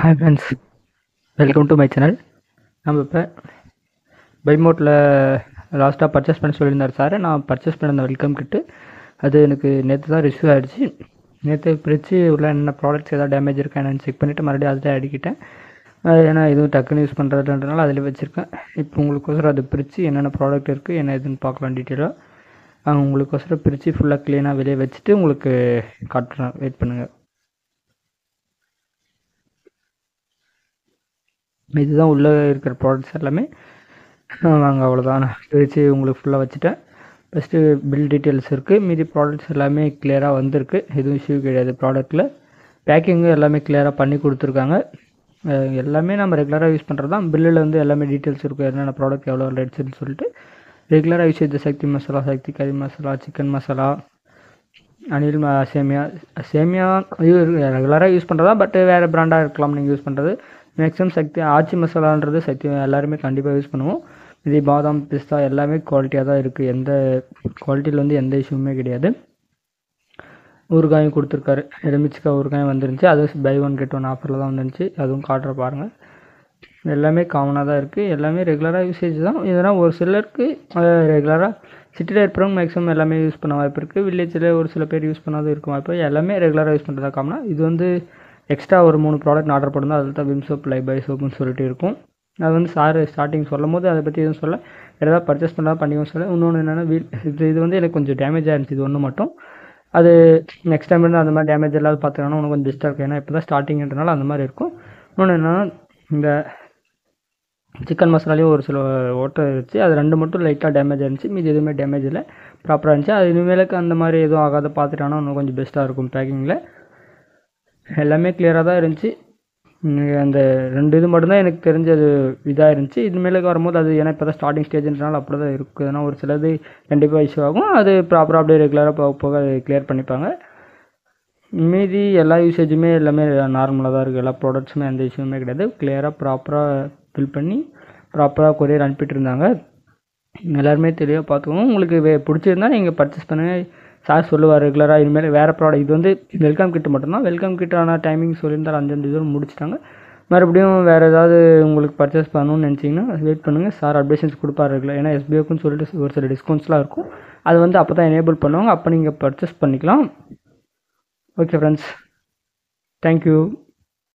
Hi friends, welcome to my channel. நம்ம இப்போ பைமோட்டில் லாஸ்ட்டாக பர்ச்சேஸ் பண்ண சொல்லியிருந்தார் சார். நான் பர்ச்சேஸ் பண்ண அந்த வெல்கம் கிட்டு அது எனக்கு நேற்று தான் ரிசீவ் ஆகிடுச்சு. நேற்று பிரித்து உள்ள என்ன ப்ராடக்ட்ஸ் ஏதாவது டேமேஜ் இருக்கா என்னென்னு செக் பண்ணிவிட்டு மறுபடியும் அதில் அடிக்கிட்டேன். ஏன்னா எதுவும் டக்குன்னு யூஸ் பண்ணுறதுன்றனால அதில் வச்சுருக்கேன். இப்போ உங்களுக்கோசரம் அது பிரித்து என்னென்ன ப்ராடக்ட் இருக்குது என்ன எதுன்னு பார்க்கலாம் டீட்டெயிலாக. உங்களுக்கோசரம் பிரித்து ஃபுல்லாக க்ளீனாக வெளியே வச்சுட்டு உங்களுக்கு காட்டுறேன். வெயிட் பண்ணுங்கள். இதுதான் உள்ளே இருக்கிற ப்ராடக்ட்ஸ் எல்லாமே. வாங்க, அவ்வளோதான். நான் பிரித்து உங்களுக்கு ஃபுல்லாக வச்சுட்டேன். ஃபஸ்ட்டு பில் டீட்டெயில்ஸ் இருக்குது. மீதி ப்ராடக்ட்ஸ் எல்லாமே கிளியராக வந்திருக்கு. எதுவும் இஷ்யூ கிடையாது. ப்ராடக்ட்டில் பேக்கிங்கு எல்லாமே கிளியராக பண்ணி கொடுத்துருக்காங்க. எல்லாமே நம்ம ரெகுலராக யூஸ் பண்ணுறது தான். பில்லில் வந்து எல்லாமே டீட்டெயில்ஸ் இருக்கும், என்னென்ன ப்ராடக்ட் எவ்வளோ ரேட்ஸ்ன்னு சொல்லிட்டு. ரெகுலராக யூஸ் செய்த சக்தி மசாலா, சக்தி கறி மசாலா, சிக்கன் மசாலா, அனில் சேமியா இது ரெகுலராக யூஸ் பண்ணுறதா. பட் வேறு பிராண்டாக இருக்கலாம் நீங்கள் யூஸ் பண்ணுறது. மேக்ஸிமம் சக்தி ஆச்சி மசாலான்றது சக்தி எல்லாருமே கண்டிப்பாக யூஸ் பண்ணுவோம். இது பாதாம் பிஸ்தா எல்லாமே குவாலிட்டியாக தான் இருக்குது. எந்த குவாலிட்டியில் வந்து எந்த இஷ்யூமே கிடையாது. ஊறுகாயும் கொடுத்துருக்காரு. எலுமிச்சக்காய் ஊறுகாயும் வந்துருந்துச்சு. அது பை ஒன் கெட் ஒன் ஆஃபரில் தான் வந்துருந்துச்சு. அதுவும் காட்டுற பாருங்கள். எல்லாமே காமனாக தான் இருக்குது. எல்லாமே ரெகுலராக யூசேஜ் தான். இதெல்லாம் ஒரு சிலருக்கு ரெகுலராக சிட்டியில் இருக்கிறவங்க மேக்ஸிமம் எல்லாமே யூஸ் பண்ண வாய்ப்பு இருக்குது. வில்லேஜில் ஒரு சில பேர் யூஸ் பண்ணாத இருக்கும் வாய்ப்பு. எல்லாமே ரெகுலராக யூஸ் பண்ணுறதா காமனாக. இது வந்து எக்ஸ்ட்ரா ஒரு 3 ப்ராடக்ட் ஆர்டர் பண்ணிருந்தோம். அதில் தான் விம் சோப், லைஃப் பாய் சோப்புன்னு சொல்லிட்டு இருக்கும். அது வந்து சார் ஸ்டார்டிங் சொல்லும் போது அதை பற்றி எதுவும் சொல்ல, ஏதாவது பர்ச்சேஸ் பண்ணால் பண்ணிக்கணும் சொல்ல. இன்னொன்று என்னென்னா இது வந்து எனக்கு கொஞ்சம் டேமேஜாக இருந்துச்சு. இது ஒன்று மட்டும். அது நெக்ஸ்ட் டைம் இருந்து அந்த மாதிரி டேமேஜ் எல்லாம் பார்த்துக்கணும். இன்னும் கொஞ்சம் பெஸ்ட்டாக இருக்கும். ஏன்னா இப்போ தான் ஸ்டார்டிங்கிறதுனால அந்த மாதிரி இருக்கும். இன்னொன்று என்னென்னா, இந்த சிக்கன் மசாலாலேயும் ஒரு சில ஓட்டை இருந்துச்சு. அது 2 மட்டும் லைட்டாக டேமேஜ் இருந்துச்சு. மீதி எதுவுமே டேமேஜ் இல்லை, ப்ராப்பராக இருந்துச்சு. அது இனிமேலுக்கு அந்த மாதிரி எதுவும் ஆகாத பார்த்துட்டானா இன்னும் கொஞ்சம் பெஸ்ட்டாக இருக்கும். பேக்கிங்கில் எல்லாமே கிளியராக தான் இருந்துச்சு. அந்த 2 இது மட்டும்தான் எனக்கு தெரிஞ்சது இதாக இருந்துச்சு. இனிமேலுக்கு வரும்போது அது ஏன்னா இப்போ தான் ஸ்டார்டிங் ஸ்டேஜ்ன்றனால அப்படி தான் இருக்குது. ஏன்னா ஒரு சிலது கண்டிப்பாக இஷ்யூ ஆகும். அது ப்ராப்பராக அப்படியே ரெகுலராக போக போக அது கிளியர் பண்ணிப்பாங்க. மீதி எல்லா யூசேஜுமே எல்லாமே நார்மலாக தான் இருக்குது. எல்லா ப்ராடக்ட்ஸுமே எந்த இஷ்யூமே கிடையாது. கிளியராக ப்ராப்பராக ஃபில் பண்ணி ப்ராப்பராக கொரியர் அனுப்பிட்டு இருந்தாங்க. எல்லாருமே தெளிவாக பார்த்துக்கோங்க. உங்களுக்கு பிடிச்சிருந்தா நீங்கள் பர்ச்சேஸ் பண்ணுங்கள். சார் சொல்லுவார் ரெகுலராக. இனிமேல் வேறு ப்ராடக்ட் இது வந்து வெல்கம் கிட்டு மட்டும்தான். வெல்கம் கிட்டான டைமிங் சொல்லியிருந்தால் 5 தூரம் முடிச்சிட்டாங்க. மறுபடியும் வேறு ஏதாவது உங்களுக்கு பர்ச்சேஸ் பண்ணணும்னு நினச்சிங்கன்னா வெயிட் பண்ணுங்கள். சார் அப்டேஷன்ஸ் கொடுப்பாரு ரெகுலர். ஏன்னா எஸ்பிஓக்குன்னு சொல்லிட்டு ஒரு சில டிஸ்கவுண்ட்ஸ்லாம் இருக்கும். அது வந்து அப்போ தான் எனேபிள் பண்ணுவாங்க. அப்போ நீங்கள் பர்ச்சேஸ் பண்ணிக்கலாம். Okay friends, thank you.